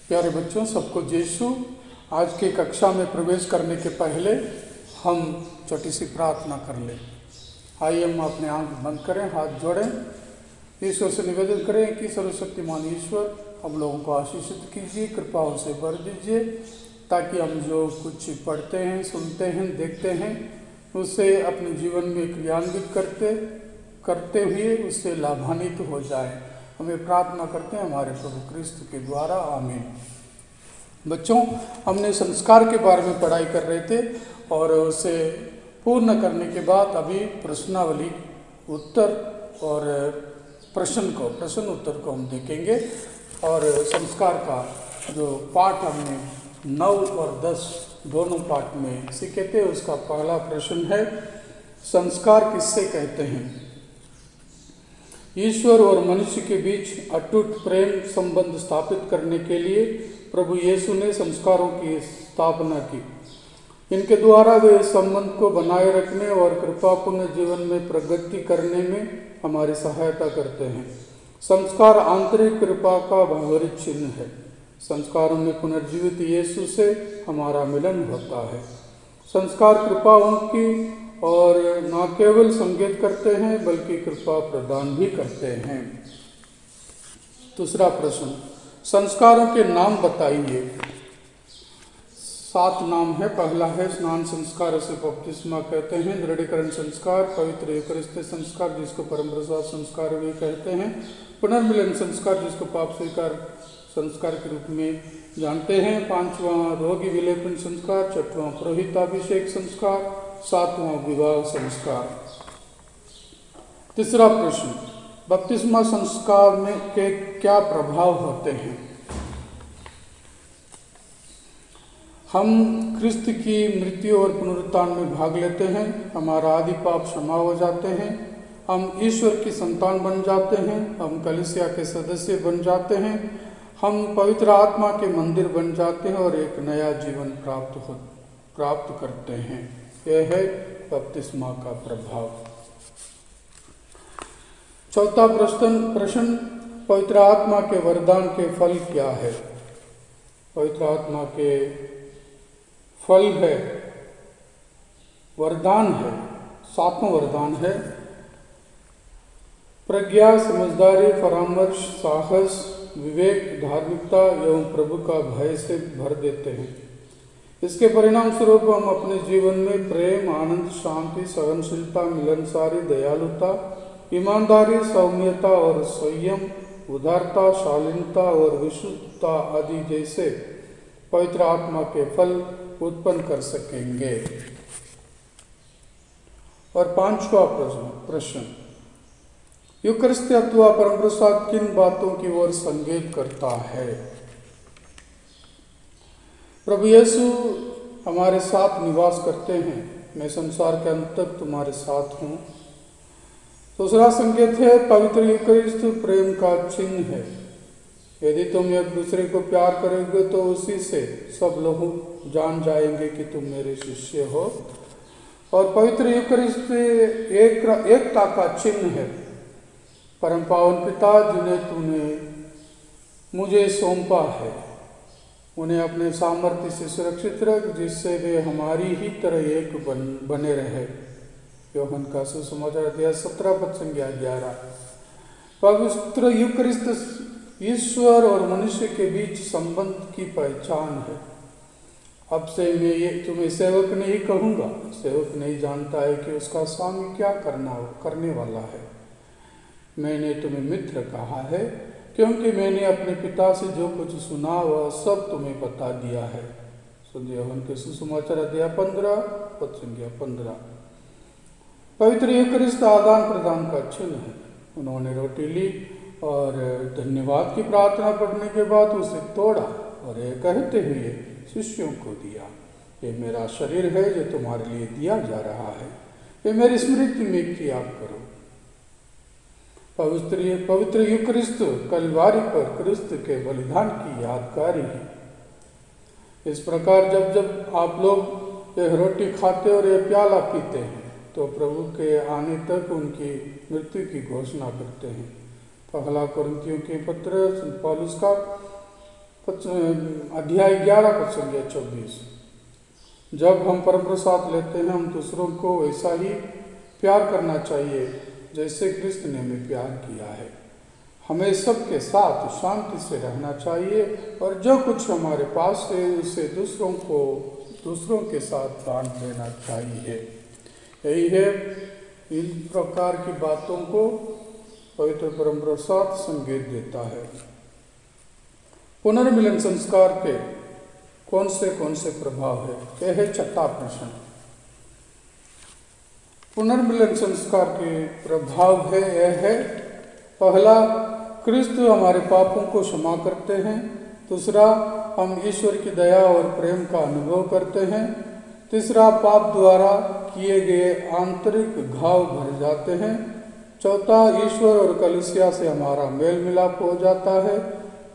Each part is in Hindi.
प्यारे बच्चों, सबको यीशु। आज की कक्षा में प्रवेश करने के पहले हम छोटी सी प्रार्थना कर लें। आइए हम अपने आंख बंद करें, हाथ जोड़ें, ईश्वर से निवेदन करें कि सर्वशक्तिमान ईश्वर हम लोगों को आशीषित कीजिए, कृपाओं से भर दीजिए, ताकि हम जो कुछ पढ़ते हैं, सुनते हैं, देखते हैं, उससे अपने जीवन में क्रियान्वित करते हुए उससे लाभान्वित हो जाए। हमें प्रार्थना करते हैं हमारे प्रभु कृष्ण के द्वारा, आमीन। बच्चों, हमने संस्कार के बारे में पढ़ाई कर रहे थे और उसे पूर्ण करने के बाद अभी प्रश्नावली उत्तर और प्रश्न उत्तर को हम देखेंगे। और संस्कार का जो पाठ हमने 9 और 10 दोनों पाठ में सीखे थे, उसका पहला प्रश्न है, संस्कार किससे कहते हैं? ईश्वर और मनुष्य के बीच अटूट प्रेम संबंध स्थापित करने के लिए प्रभु यीशु ने संस्कारों की स्थापना की। इनके द्वारा वे संबंध को बनाए रखने और कृपापूर्ण जीवन में प्रगति करने में हमारी सहायता करते हैं। संस्कार आंतरिक कृपा का बाहरी चिन्ह है। संस्कारों में पुनर्जीवित यीशु से हमारा मिलन होता है। संस्कार कृपाओं की और न केवल संकेत करते हैं बल्कि कृपा प्रदान भी करते हैं। दूसरा प्रश्न, संस्कारों के नाम बताइए। 7 नाम है। पहला है स्नान संस्कार, उसे बपतिस्मा कहते हैं। दृढ़ीकरण संस्कार, पवित्र यूकरिस्ती संस्कार जिसको परम प्रसाद संस्कार भी कहते हैं। पुनर्मिलन संस्कार जिसको पाप स्वीकार संस्कार के रूप में जानते हैं। 5वां रोगी विलेपन संस्कार, 6वां पुरोहिताभिषेक संस्कार, 7वां विवाह संस्कार। तीसरा प्रश्न, बपतिस्मा संस्कार में के क्या प्रभाव होते हैं? हम क्रिस्त की मृत्यु और पुनरुत्थान में भाग लेते हैं। हमारा आदि पाप क्षमा हो जाते हैं। हम ईश्वर की संतान बन जाते हैं। हम कलीसिया के सदस्य बन जाते हैं। हम पवित्र आत्मा के मंदिर बन जाते हैं और एक नया जीवन प्राप्त करते हैं। यह है बपतिस्मा का प्रभाव। चौथा प्रश्न, पवित्र आत्मा के वरदान के फल क्या है? पवित्र आत्मा के फल है, वरदान है, 7वां वरदान है, प्रज्ञा, समझदारी, परामर्श, साहस, विवेक, धार्मिकता एवं प्रभु का भय से भर देते हैं। इसके परिणाम स्वरूप हम अपने जीवन में प्रेम, आनंद, शांति, सहनशीलता, मिलनसारी, दयालुता, ईमानदारी, सौम्यता और संयम, उदारता, शालीनता और विशुद्धता आदि जैसे पवित्र आत्मा के फल उत्पन्न कर सकेंगे। और 5वां प्रश्न, यूकरिस्ती अथवा परम प्रसाद किन बातों की ओर संकेत करता है? प्रभु यीशु हमारे साथ निवास करते हैं। मैं संसार के अंत तक तुम्हारे साथ हूँ। दूसरा संकेत है, पवित्र यूकरिस्त प्रेम का चिन्ह है। यदि तुम एक दूसरे को प्यार करोगे तो उसी से सब लोग जान जाएंगे कि तुम मेरे शिष्य हो। और पवित्र यूकरिस्त एकता का चिन्ह है। परम पावन पिता जिन्हें तूने मुझे सौंपा है, उन्हें अपने सामर्थ्य से सुरक्षित रख, जिससे वे हमारी ही तरह एक बने रहे। योहन का सुसमाचार अध्याय 17 पद संज्ञा 11। पवित्र यूकरिस्त ईश्वर और मनुष्य के बीच संबंध की पहचान है। अब से मैं ये तुम्हें सेवक नहीं कहूँगा। सेवक नहीं जानता है कि उसका स्वामी क्या करने वाला है। मैंने तुम्हें मित्र कहा है, क्योंकि मैंने अपने पिता से जो कुछ सुना वह सब तुम्हें बता दिया है। योहन के सुसमाचार अध्याय 15 पद संज्ञा 15। पवित्र यूकरिस्त आदान प्रदान का चिन्ह है। उन्होंने रोटी ली और धन्यवाद की प्रार्थना पढ़ने के बाद उसे तोड़ा और यह कहते हुए शिष्यों को दिया, ये मेरा शरीर है जो तुम्हारे लिए दिया जा रहा है। ये मेरी स्मृति में किया करो। पवित्र यूकरिस्त कलवारी पर क्रिस्त के बलिदान की यादगारी है। इस प्रकार जब जब आप लोग यह रोटी खाते और यह प्याला पीते हैं तो प्रभु के आने तक उनकी मृत्यु की घोषणा करते हैं। पहला कुरिन्थियों के पत्र संत पौलुस का अध्याय 11 पद संख्या 24। जब हम परम प्रसाद लेते हैं, हम दूसरों को वैसा ही प्यार करना चाहिए जैसे कृष्ण ने हमें प्यार किया है। हमें सबके साथ शांति से रहना चाहिए और जो कुछ हमारे पास है उसे दूसरों के साथ बांट देना चाहिए। यही है, इन प्रकार की बातों को पवित्र परम प्रसाद संकेत देता है। पुनर्मिलन संस्कार के कौन से प्रभाव है? यह है छठा प्रश्न। पुनर्मिलन संस्कार के प्रभाव है यह है, पहला, क्रिस्त हमारे पापों को क्षमा करते हैं। दूसरा, हम ईश्वर की दया और प्रेम का अनुभव करते हैं। तीसरा, पाप द्वारा किए गए आंतरिक घाव भर जाते हैं। चौथा, ईश्वर और कलीसिया से हमारा मेल मिलाप हो जाता है।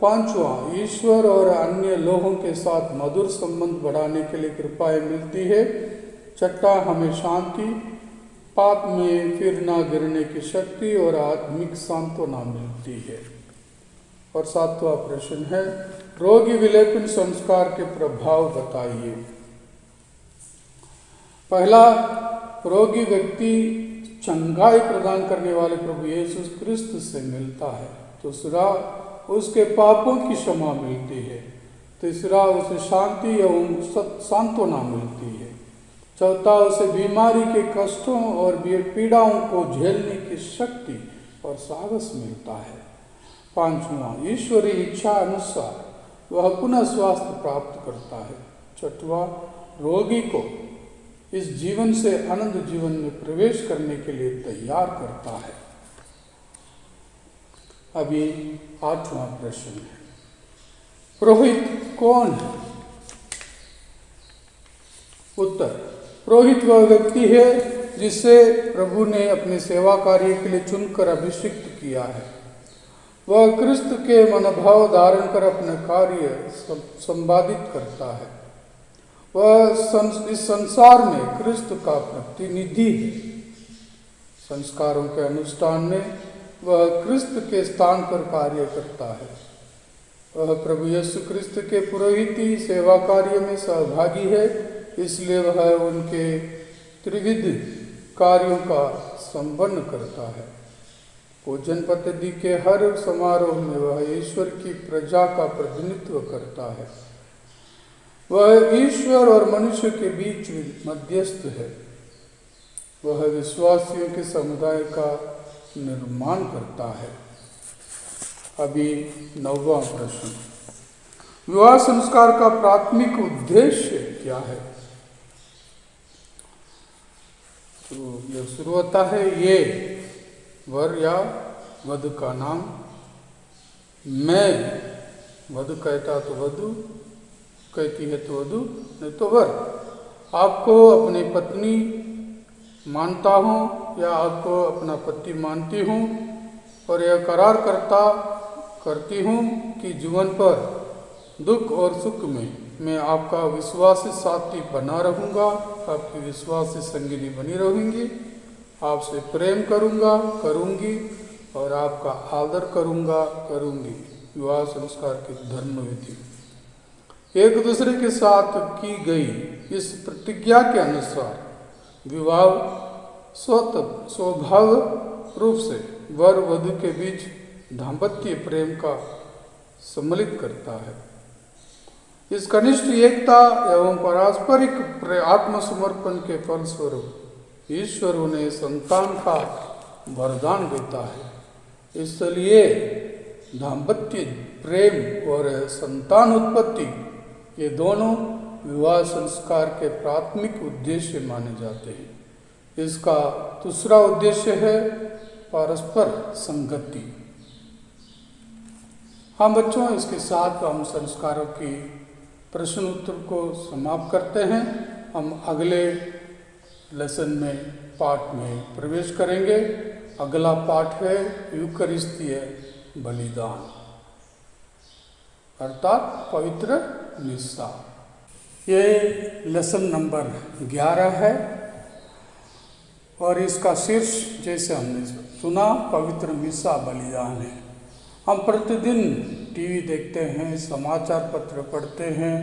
पांचवा, ईश्वर और अन्य लोगों के साथ मधुर संबंध बढ़ाने के लिए कृपाएं मिलती है। छठा, हमें शांति, पाप में फिर ना गिरने की शक्ति और आत्मिक सांत्वना मिलती है। और सातवां प्रश्न है, रोगी विलेपन संस्कार के प्रभाव बताइए। पहला, रोगी व्यक्ति चंगाई प्रदान करने वाले प्रभु यीशु क्रिस्त से मिलता है। दूसरा, उसके पापों की क्षमा मिलती है। तीसरा, उसे शांति एवं सांत्वना मिलती है। चौथा, उसे बीमारी के कष्टों और पीड़ाओं को झेलने की शक्ति और साहस मिलता है। पांचवा, ईश्वरीय इच्छा अनुसार वह पुनः स्वास्थ्य प्राप्त करता है। छठवां, रोगी को इस जीवन से अनंत जीवन में प्रवेश करने के लिए तैयार करता है। अभी आठवां प्रश्न है, पुरोहित कौन है? उत्तर, पुरोहित वह व्यक्ति है जिसे प्रभु ने अपने सेवा कार्य के लिए चुनकर अभिषिक्त किया है। वह क्रिस्त के मनोभाव धारण कर अपने कार्य संपादित करता है। वह इस संसार में क्रिस्त का प्रतिनिधि है। संस्कारों के अनुष्ठान में वह क्रिस्त के स्थान पर कार्य करता है। वह प्रभु यीशु क्रिस्त के पुरोहिती सेवा कार्य में सहभागी है, इसलिए वह उनके त्रिविध कार्यों का संपन्न करता है। पूजन पद्धति के हर समारोह में वह ईश्वर की प्रजा का प्रतिनिधित्व करता है। वह ईश्वर और मनुष्य के बीच मध्यस्थ है। वह विश्वासियों के समुदाय का निर्माण करता है। अभी नौवां प्रश्न, विवाह संस्कार का प्राथमिक उद्देश्य क्या है? तो यह शुरू होता है, ये वर या वधू का नाम, मैं वधू कहता तो वधू, कहती है तो वधू, नहीं तो वर। आपको अपनी पत्नी मानता हूँ या आपको अपना पति मानती हूँ और यह करार करती हूँ कि जीवन पर दुख और सुख में मैं आपका विश्वासी साथी बना रहूँगा, आपकी विश्वासी संगिनी बनी रहूँगी, आपसे प्रेम करूँगी और आपका आदर करूँगी। विवाह संस्कार की धर्म विधि एक दूसरे के साथ की गई इस प्रतिज्ञा के अनुसार विवाह स्वभाव रूप से वर वधू के बीच दाम्पत्य प्रेम का सम्मिलित करता है। इस कनिष्ठ एकता एवं पारस्परिक आत्मसमर्पण के फलस्वरूप ईश्वर उन्हें संतान का वरदान देता है। इसलिए दाम्पत्य प्रेम और संतान उत्पत्ति ये दोनों विवाह संस्कार के प्राथमिक उद्देश्य माने जाते हैं। इसका दूसरा उद्देश्य है परस्पर संगति। हम बच्चों, इसके साथ हम संस्कारों की प्रश्न उत्तर को समाप्त करते हैं। हम अगले लेसन में पाठ में प्रवेश करेंगे। अगला पाठ है यूकरिस्तीय बलिदान अर्थात पवित्र मिस्सा। ये लेसन नंबर 11 है और इसका शीर्ष जैसे हमने सुना पवित्र मिस्सा बलिदान है। हम प्रतिदिन टीवी देखते हैं, समाचार पत्र पढ़ते हैं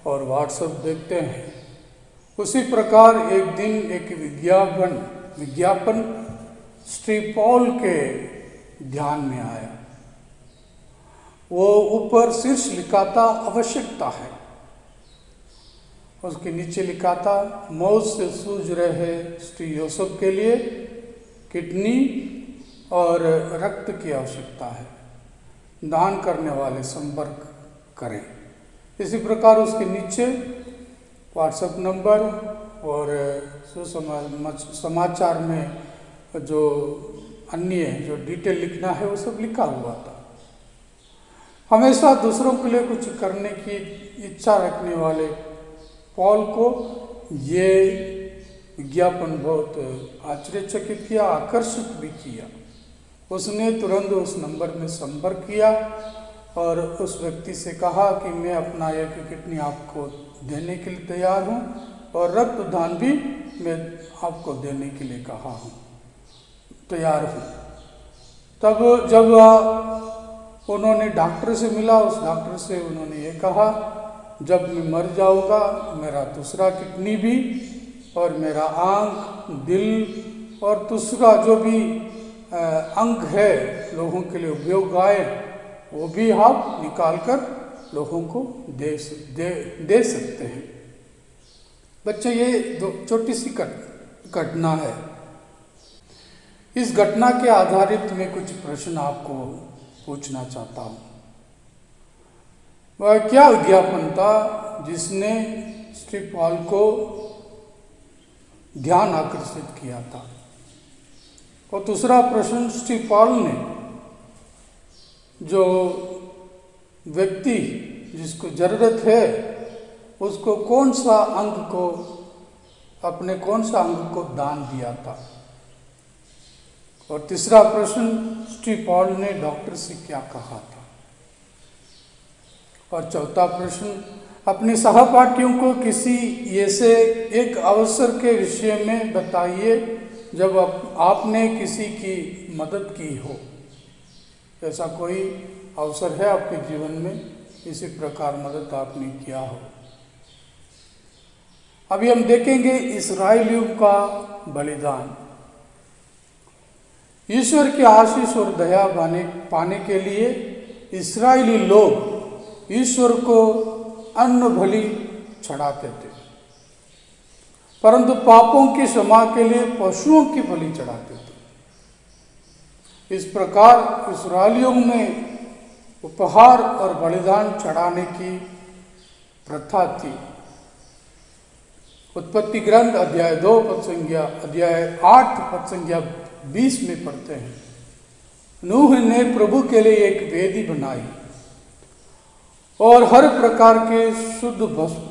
और व्हाट्सएप देखते हैं, उसी प्रकार एक दिन एक विज्ञापन श्री पॉल के ध्यान में आया। वो ऊपर शीर्ष लिखा था आवश्यकता है, उसके नीचे लिखा था मौत से जूझ रहे श्री यूसुफ के लिए किडनी और रक्त की आवश्यकता है, दान करने वाले संपर्क करें। इसी प्रकार उसके नीचे व्हाट्सएप नंबर और समाचार में जो अन्य जो डिटेल लिखना है वो सब लिखा हुआ था। हमेशा दूसरों के लिए कुछ करने की इच्छा रखने वाले पॉल को ये विज्ञापन बहुत आश्चर्यचकित किया, आकर्षित भी किया। उसने तुरंत उस नंबर में संपर्क किया और उस व्यक्ति से कहा कि मैं अपना एक किडनी आपको देने के लिए तैयार हूँ और रक्तदान भी मैं आपको देने के लिए कहा हूँ, तैयार हूँ। तब जब उन्होंने डॉक्टर से मिला, उस डॉक्टर से उन्होंने ये कहा जब मैं मर जाऊँगा मेरा दूसरा किडनी भी और मेरा आँख, दिल और दूसरा जो भी अंग है लोगों के लिए उपयोग आए वो भी आप निकाल कर लोगों को दे सकते हैं। बच्चे, ये दो छोटी सी घटना है। इस घटना के आधारित मैं कुछ प्रश्न आपको पूछना चाहता हूँ। वह क्या विज्ञापन था जिसने श्री पॉल को ध्यान आकर्षित किया था? और दूसरा प्रश्न, श्री पॉल ने जो व्यक्ति जिसको जरूरत है उसको कौन सा अंग को दान दिया था? और तीसरा प्रश्न, श्री पॉल ने डॉक्टर से क्या कहा था? और चौथा प्रश्न, अपने सहपाठियों को किसी ऐसे एक अवसर के विषय में बताइए जब आपने किसी की मदद की हो। ऐसा कोई अवसर है आपके जीवन में, इसी प्रकार मदद आपने किया हो। अभी हम देखेंगे इस्राएलियों का बलिदान। ईश्वर की आशीष और दया पाने के लिए इस्राएली लोग ईश्वर को अन्न बलि चढ़ाते थे, परंतु पापों की क्षमा के लिए पशुओं की बलि चढ़ाते थे। इस प्रकार इस्राएलियों में उपहार और बलिदान चढ़ाने की प्रथा थी। उत्पत्ति ग्रंथ अध्याय 2 अध्याय 8 पद संख्या 20 में पढ़ते हैं, नूह ने प्रभु के लिए एक वेदी बनाई और हर प्रकार के शुद्ध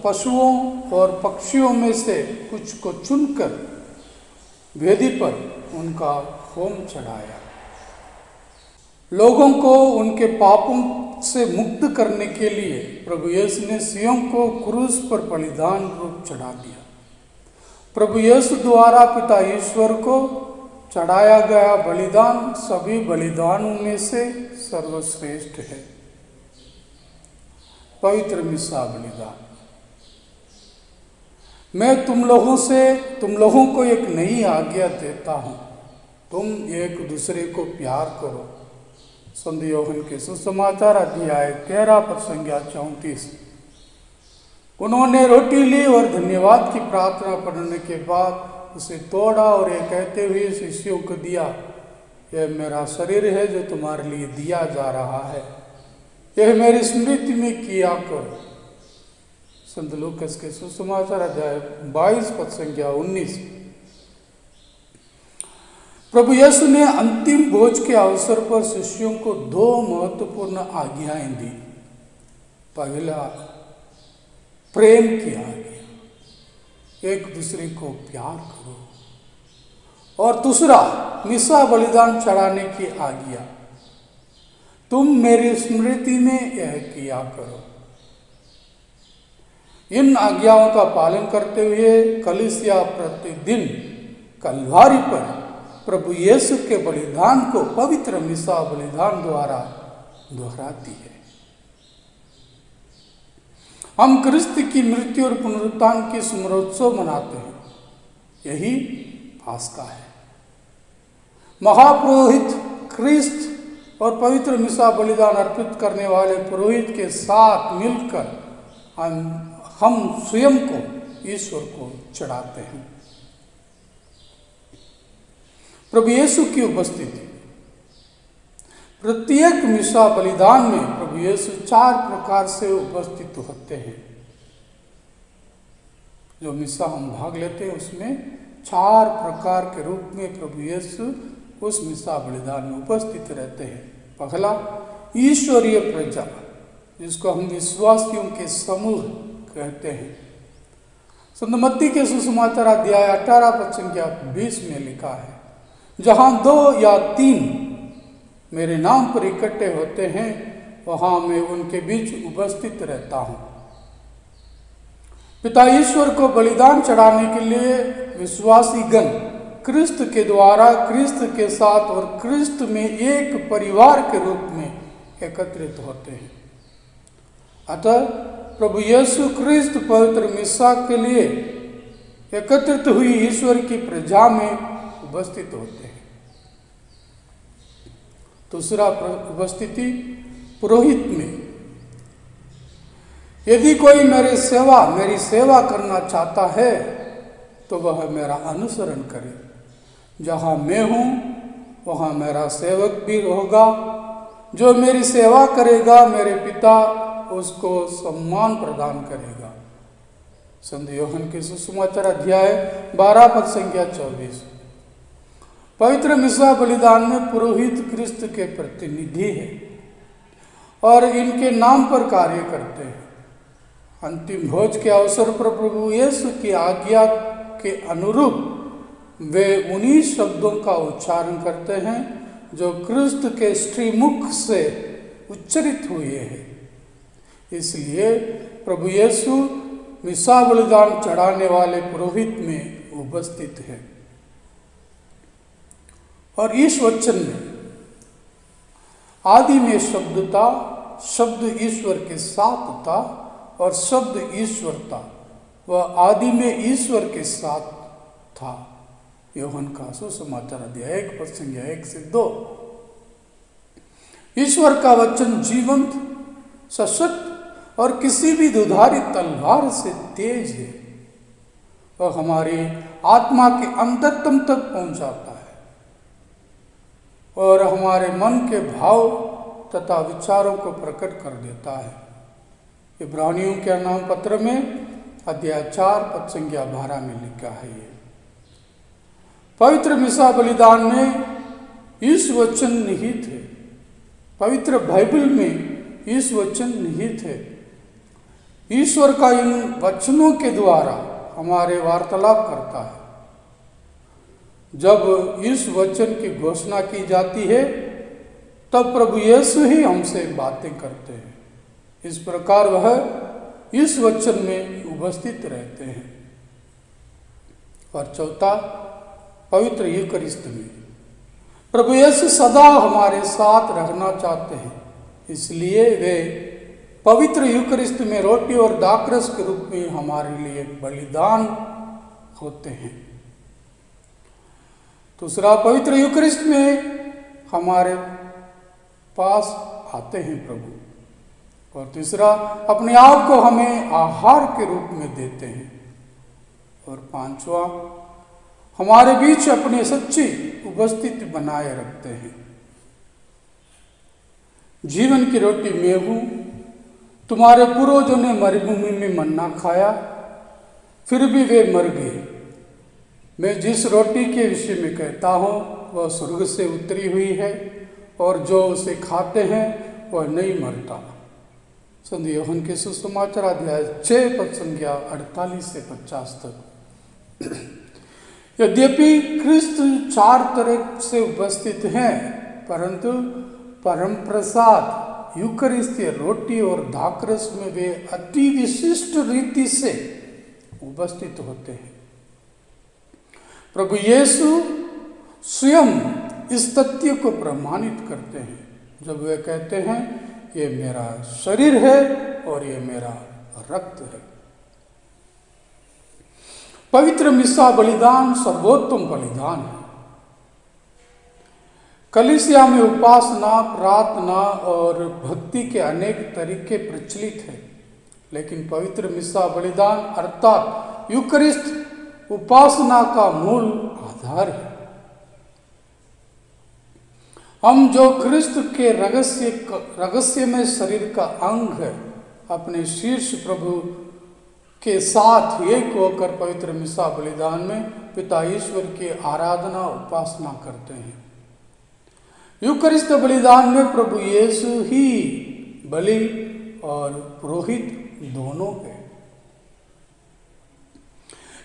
पशुओं और पक्षियों में से कुछ को चुनकर वेदी पर उनका होम चढ़ाया। लोगों को उनके पापों से मुक्त करने के लिए प्रभु यीशु ने सियों को क्रूस पर बलिदान रूप चढ़ा दिया। प्रभु यीशु द्वारा पिता ईश्वर को चढ़ाया गया बलिदान सभी बलिदानों में से सर्वश्रेष्ठ है। पवित्र मिसा बलिदान। मैं तुम लोगों को एक नई आज्ञा देता हूँ, तुम एक दूसरे को प्यार करो। संत यूहन्ना के सुसमाचार अध्याय 13 पद संख्या 34। उन्होंने रोटी ली और धन्यवाद की प्रार्थना पढ़ने के बाद उसे तोड़ा और ये कहते हुए शिष्यों को दिया, यह मेरा शरीर है जो तुम्हारे लिए दिया जा रहा है, यह मेरी स्मृति में किया करो। संत लूकास के सुसमाचार अध्याय 22 पद संख्या 19। प्रभु यीशु ने अंतिम भोज के अवसर पर शिष्यों को 2 महत्वपूर्ण आज्ञाएं दी। पहला, प्रेम की आज्ञा, एक दूसरे को प्यार करो। और दूसरा, मिसा बलिदान चढ़ाने की आज्ञा, तुम मेरी स्मृति में यह किया करो। इन आज्ञाओं का पालन करते हुए कलीसिया प्रतिदिन कलवारी पर प्रभु यीशु के बलिदान को पवित्र मिसा बलिदान द्वारा दोहराती है। हम क्रिस्त की मृत्यु और पुनरुत्थान की स्मरोत्सव मनाते हैं। यही पास्का है। महापुरोहित क्रिस्त और पवित्र मिसा बलिदान अर्पित करने वाले पुरोहित के साथ मिलकर हम स्वयं को ईश्वर को चढ़ाते हैं। प्रभु यीशु की उपस्थिति। प्रत्येक मिसा बलिदान में प्रभु यीशु 4 प्रकार से उपस्थित होते हैं। जो मिसा हम भाग लेते हैं उसमें 4 प्रकार के रूप में प्रभु यीशु उस मिसा बलिदान में उपस्थित रहते हैं। पहला, ईश्वरीय प्रजा, जिसको हम विश्वासियों के समूह कहते हैं। संत मत्ती के सुसमाचार अध्याय 18 पद संख्या 20 में लिखा है, जहां 2 या 3 मेरे नाम पर इकट्ठे होते हैं, वहां मैं उनके बीच उपस्थित रहता हूं। पिता ईश्वर को बलिदान चढ़ाने के लिए विश्वासी गण क्रिस्त के द्वारा, क्रिस्त के साथ और क्रिस्त में एक परिवार के रूप में एकत्रित होते हैं। अतः प्रभु यीशु क्रिस्त पवित्र मिसा के लिए एकत्रित हुई ईश्वर की प्रजा में उपस्थित होते हैं। दूसरा उपस्थिति पुरोहित में। यदि कोई मेरी सेवा करना चाहता है तो वह मेरा अनुसरण करे। जहां मैं हूं वहां मेरा सेवक भी होगा। जो मेरी सेवा करेगा, मेरे पिता उसको सम्मान प्रदान करेगा। संत यूहन्ना के सुसमाचार अध्याय 12 पद संख्या 24। पवित्र मिसा बलिदान में पुरोहित क्रिस्त के प्रतिनिधि है और इनके नाम पर कार्य करते हैं। अंतिम भोज के अवसर पर प्रभु यीशु की आज्ञा के अनुरूप वे उन्हीं शब्दों का उच्चारण करते हैं जो क्रिस्त के श्रीमुख से उच्चरित हुए हैं। इसलिए प्रभु यीशु मिसा बलिदान चढ़ाने वाले पुरोहित में उपस्थित है। और इस वचन में आदि में शब्द था, शब्द ईश्वर के साथ था और शब्द ईश्वर था। वह आदि में ईश्वर के साथ था। यूहन्ना का सुसमाचार अध्याय 1 पद संख्या 1 से 2। ईश्वर का वचन जीवंत, सशक्त और किसी भी दुधारी तलवार से तेज है। वह हमारी आत्मा के अंतरतम तक पहुंचाता है और हमारे मन के भाव तथा विचारों को प्रकट कर देता है। इब्रानियों के नाम पत्र में अध्याय 4 पद संख्या 12 में लिखा है। ये पवित्र मिसा बलिदान में इस वचन निहित है। पवित्र बाइबल में इस वचन निहित है। ईश्वर का इन वचनों के द्वारा हमारे वार्तालाप करता है। जब इस वचन की घोषणा की जाती है तब प्रभु यीशु ही हमसे बातें करते हैं। इस प्रकार वह इस वचन में उपस्थित रहते हैं। और चौथा, पवित्र यूकरिस्त में प्रभु यीशु सदा हमारे साथ रहना चाहते हैं। इसलिए वे पवित्र यूकरिस्त में रोटी और दाखरस के रूप में हमारे लिए बलिदान होते हैं। दूसरा, पवित्र यूकरिस्त में हमारे पास आते हैं प्रभु। और तीसरा, अपने आप को हमें आहार के रूप में देते हैं। और पांचवा, हमारे बीच अपनी सच्ची उपस्थिति बनाए रखते हैं। जीवन की रोटी मैं हूं। तुम्हारे पूर्वजों ने मरुभूमि में मन्ना खाया, फिर भी वे मर गए। मैं जिस रोटी के विषय में कहता हूं वह स्वर्ग से उतरी हुई है और जो उसे खाते हैं वह नहीं मरता। संत यूहन्ना के सुसमाचार अध्याय 6 पद संख्या 48 से 50 तक। यद्यपि क्रिस्त 4 तरह से उपस्थित हैं, परंतु परम प्रसाद यूकरिस्तीय रोटी और दाखरस में वे अति विशिष्ट रीति से उपस्थित होते हैं। प्रभु यीशु स्वयं इस तथ्य को प्रमाणित करते हैं जब वे कहते हैं, ये मेरा शरीर है और ये मेरा रक्त है। पवित्र मिसा बलिदान सर्वोत्तम बलिदान है। कलीसिया में उपासना, प्रार्थना और भक्ति के अनेक तरीके प्रचलित हैं, लेकिन पवित्र मिसा बलिदान अर्थात यूकरिस्ट उपासना का मूल आधार है। हम जो क्रिस्त के रहस्य में शरीर का अंग है, अपने शीर्ष प्रभु के साथ एक होकर पवित्र मिसा बलिदान में पिता ईश्वर की आराधना उपासना करते हैं। यूकरिस्त बलिदान में प्रभु यीशु ही बलि और पुरोहित दोनों है।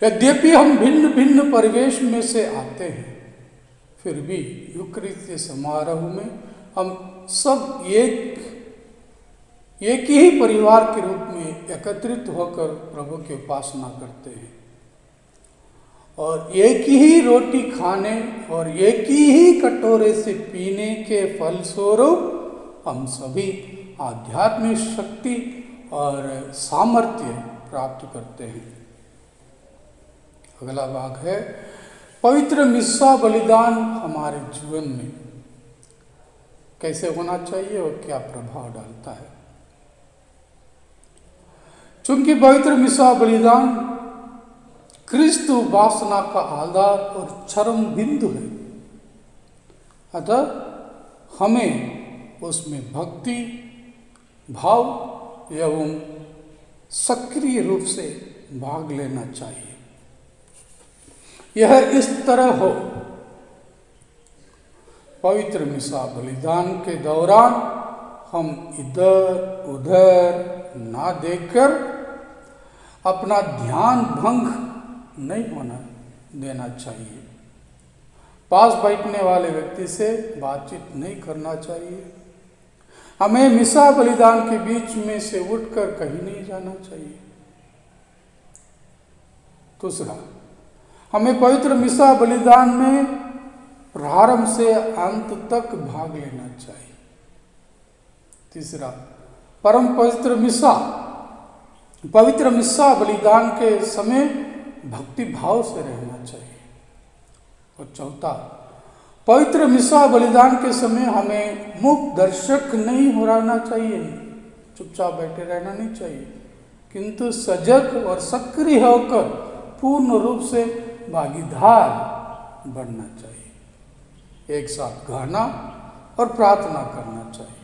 यद्यपि हम भिन्न भिन्न परिवेश में से आते हैं, फिर भी यूकरिस्त समारोह में हम सब एक ही परिवार के रूप में एकत्रित होकर प्रभु की उपासना करते हैं और एक ही रोटी खाने और एक ही कटोरे से पीने के फलस्वरूप हम सभी आध्यात्मिक शक्ति और सामर्थ्य प्राप्त करते हैं। अगला भाग है पवित्र मिसा बलिदान हमारे जीवन में कैसे होना चाहिए और क्या प्रभाव डालता है। चूंकि पवित्र मिसा बलिदान क्रिस्त उपासना का आधार और चरम बिंदु है, अतः हमें उसमें भक्ति भाव एवं सक्रिय रूप से भाग लेना चाहिए। यह इस तरह हो, पवित्र मिसा बलिदान के दौरान हम इधर उधर ना देखकर अपना ध्यान भंग नहीं होना देना चाहिए। पास बैठने वाले व्यक्ति से बातचीत नहीं करना चाहिए। हमें मिसा बलिदान के बीच में से उठकर कहीं नहीं जाना चाहिए। दूसरा, हमें पवित्र मिसा बलिदान में प्रारंभ से अंत तक भाग लेना चाहिए। तीसरा, परम पवित्र मिसा बलिदान के समय भक्ति भाव से रहना चाहिए। और चौथा, पवित्र मिसा बलिदान के समय हमें मूक दर्शक नहीं हो रहना चाहिए, चुपचाप बैठे रहना नहीं चाहिए, किंतु सजग और सक्रिय होकर पूर्ण रूप से भागीदार बनना चाहिए। एक साथ गाना और प्रार्थना करना चाहिए।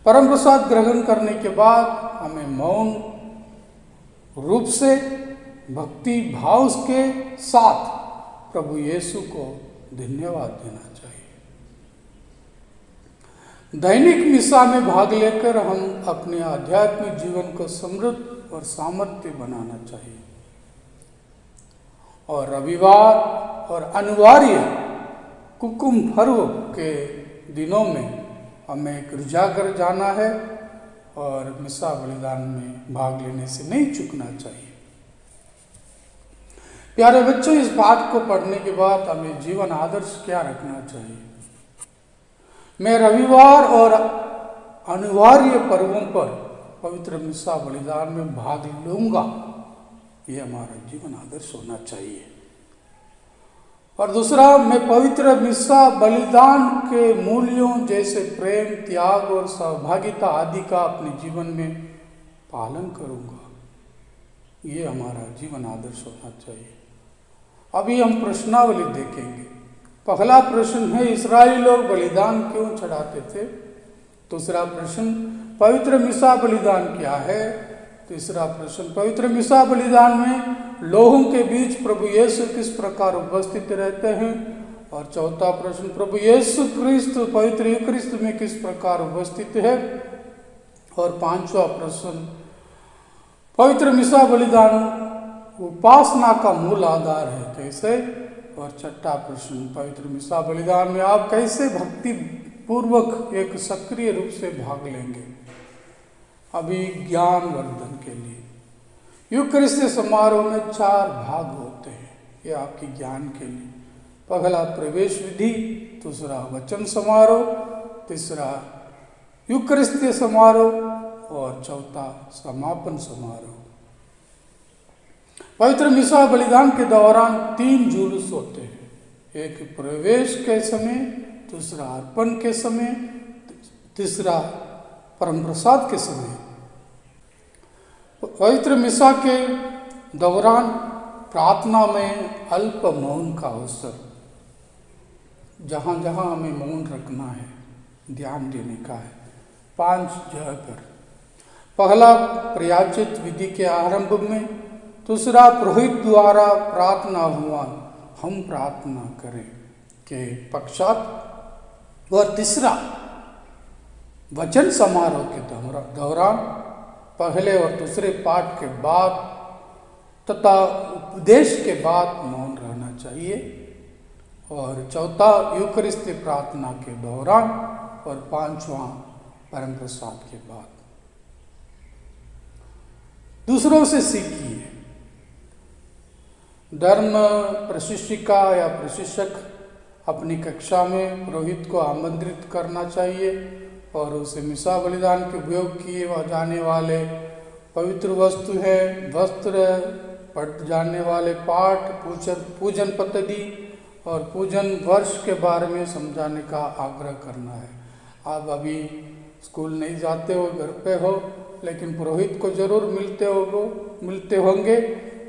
परम प्रसाद ग्रहण करने के बाद हमें मौन रूप से भक्ति भाव के साथ प्रभु यीशु को धन्यवाद देना चाहिए। दैनिक मिसा में भाग लेकर हम अपने आध्यात्मिक जीवन को समृद्ध और सामर्थ्य बनाना चाहिए। और रविवार और अनिवार्य कुकुम पर्व के दिनों में हमें गिरजाघर जाना है और मिसा बलिदान में भाग लेने से नहीं चूकना चाहिए। प्यारे बच्चों, इस पाठ को पढ़ने के बाद हमें जीवन आदर्श क्या रखना चाहिए। मैं रविवार और अनिवार्य पर्वों पर पवित्र मिसा बलिदान में भाग लूंगा, ये हमारा जीवन आदर्श होना चाहिए। और दूसरा, मैं पवित्र मिसा बलिदान के मूल्यों जैसे प्रेम, त्याग और सहभागिता आदि का अपने जीवन में पालन करूंगा, ये हमारा जीवन आदर्श होना चाहिए। अभी हम प्रश्नावली देखेंगे। पहला प्रश्न है, इस्राएली लोग बलिदान क्यों चढ़ाते थे। दूसरा प्रश्न, पवित्र मिसा बलिदान क्या है। तीसरा प्रश्न, पवित्र मिसा बलिदान में लोगों के बीच प्रभु यीशु किस प्रकार उपस्थित रहते हैं। और चौथा प्रश्न, प्रभु यीशु क्रिस्त पवित्र यूकरिस्त में किस प्रकार उपस्थित है। और पांचवा प्रश्न, पवित्र मिसा बलिदान उपासना का मूल आधार है, कैसे। और छठा प्रश्न, पवित्र मिसा बलिदान में आप कैसे भक्ति पूर्वक एक सक्रिय रूप से भाग लेंगे। अभी ज्ञान वर्धन के लिए यूकरिस्त समारोह में 4 भाग होते हैं, ये आपके ज्ञान के लिए। पहला प्रवेश विधि, दूसरा वचन समारोह, तीसरा यूकरिस्त समारोह और चौथा समापन समारोह। पवित्र मिसा बलिदान के दौरान 3 जुलूस होते हैं, एक प्रवेश के समय, दूसरा अर्पण के समय, तीसरा परम प्रसाद के समय। पवित्र मिसा के दौरान प्रार्थना में अल्प मौन का अवसर, जहाँ जहाँ हमें मौन रखना है, ध्यान देने का है 5 जगह पर। पहला प्रयाचित विधि के आरंभ में, दूसरा पुरोहित द्वारा प्रार्थना हुआ हम प्रार्थना करें के पश्चात, और तीसरा वचन समारोह के दौरान पहले और दूसरे पाठ के बाद तथा उपदेश के बाद मौन रहना चाहिए, और चौथा यूकरिस्ती प्रार्थना के दौरान, और 5वां परम प्रसाद के बाद। दूसरों से सीखिए। धर्म प्रशिक्षिका या प्रशिक्षक अपनी कक्षा में पुरोहित को आमंत्रित करना चाहिए और उसे मिसा बलिदान के उपयोग किए जाने वाले पवित्र वस्तु है, वस्त्र, पढ़ जाने वाले पाठ, पूजन पद्धति और पूजन वर्ष के बारे में समझाने का आग्रह करना है। आप अभी स्कूल नहीं जाते हो, घर पे हो, लेकिन पुरोहित को जरूर मिलते होंगे,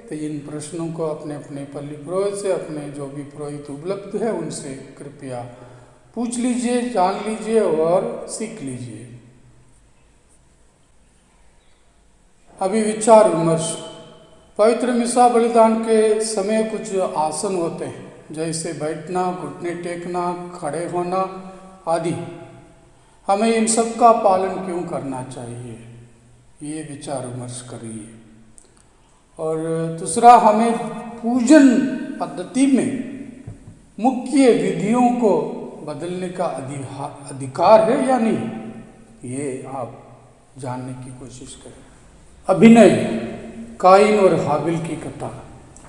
तो इन प्रश्नों को अपने अपने पल्ली पुरोहित से, अपने जो भी पुरोहित उपलब्ध है उनसे कृपया पूछ लीजिए, जान लीजिए और सीख लीजिए। अभी विचार विमर्श। पवित्र मिसा बलिदान के समय कुछ आसन होते हैं, जैसे बैठना, घुटने टेकना, खड़े होना आदि। हमें इन सब का पालन क्यों करना चाहिए, ये विचार विमर्श करिए। और दूसरा, हमें पूजन पद्धति में मुख्य विधियों को बदलने का अधिकार है या नहीं, ये आप जानने की कोशिश करें। अभिनय। काइन और हाबिल की कथा,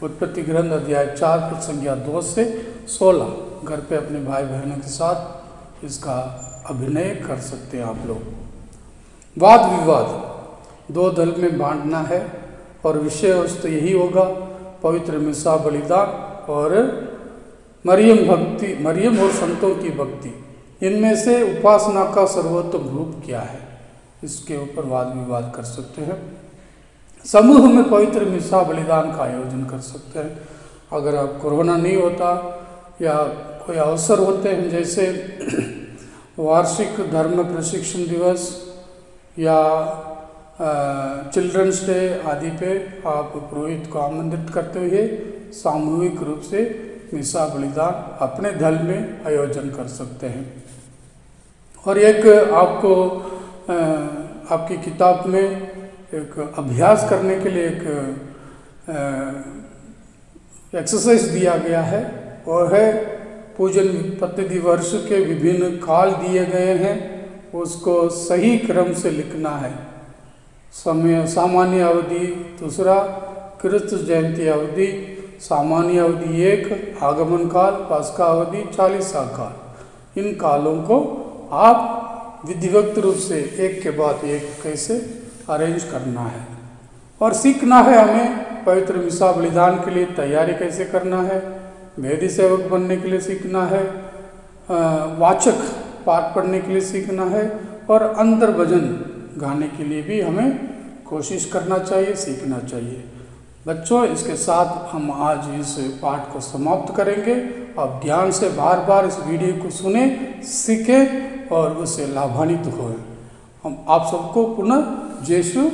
उत्पत्ति ग्रंथ अध्याय 4 पद संख्या 2 से 16। घर पे अपने भाई बहनों के साथ इसका अभिनय कर सकते हैं आप लोग। वाद विवाद। 2 दल में बांटना है और विषय वस्तु यही होगा, पवित्र मिसा बलिदान और मरियम और संतों की भक्ति। इनमें से उपासना का सर्वोत्तम रूप क्या है, इसके ऊपर वाद विवाद कर सकते हैं। समूह में पवित्र मिसा बलिदान का आयोजन कर सकते हैं। अगर अब कोरोना नहीं होता या कोई अवसर होते हैं, जैसे वार्षिक धर्म प्रशिक्षण दिवस या चिल्ड्रंस डे आदि पे आप पुरोहित को आमंत्रित करते हुए सामूहिक रूप से मिसा बलिदान अपने दल में आयोजन कर सकते हैं। और एक आपको आपकी किताब में एक अभ्यास करने के लिए एक एक्सरसाइज दिया गया है, और है पूजन पद्धति वर्ष के विभिन्न काल दिए गए हैं, उसको सही क्रम से लिखना है। समय सामान्य अवधि, दूसरा क्रिस्त जयंती अवधि, सामान्य अवधि 1, आगमन काल, पास्का अवधि, 40 काल। इन कालों को आप विधिवत रूप से एक के बाद एक कैसे अरेंज करना है, और सीखना है हमें पवित्र मिसा बलिदान के लिए तैयारी कैसे करना है, वेदी सेवक बनने के लिए सीखना है, वाचक पाठ पढ़ने के लिए सीखना है, और अंतर भजन गाने के लिए भी हमें कोशिश करना चाहिए, सीखना चाहिए। बच्चों, इसके साथ हम आज इस पाठ को समाप्त करेंगे। आप ध्यान से बार बार इस वीडियो को सुने, सीखें और उससे लाभान्वित हों। हम आप सबको पुनः जय श्री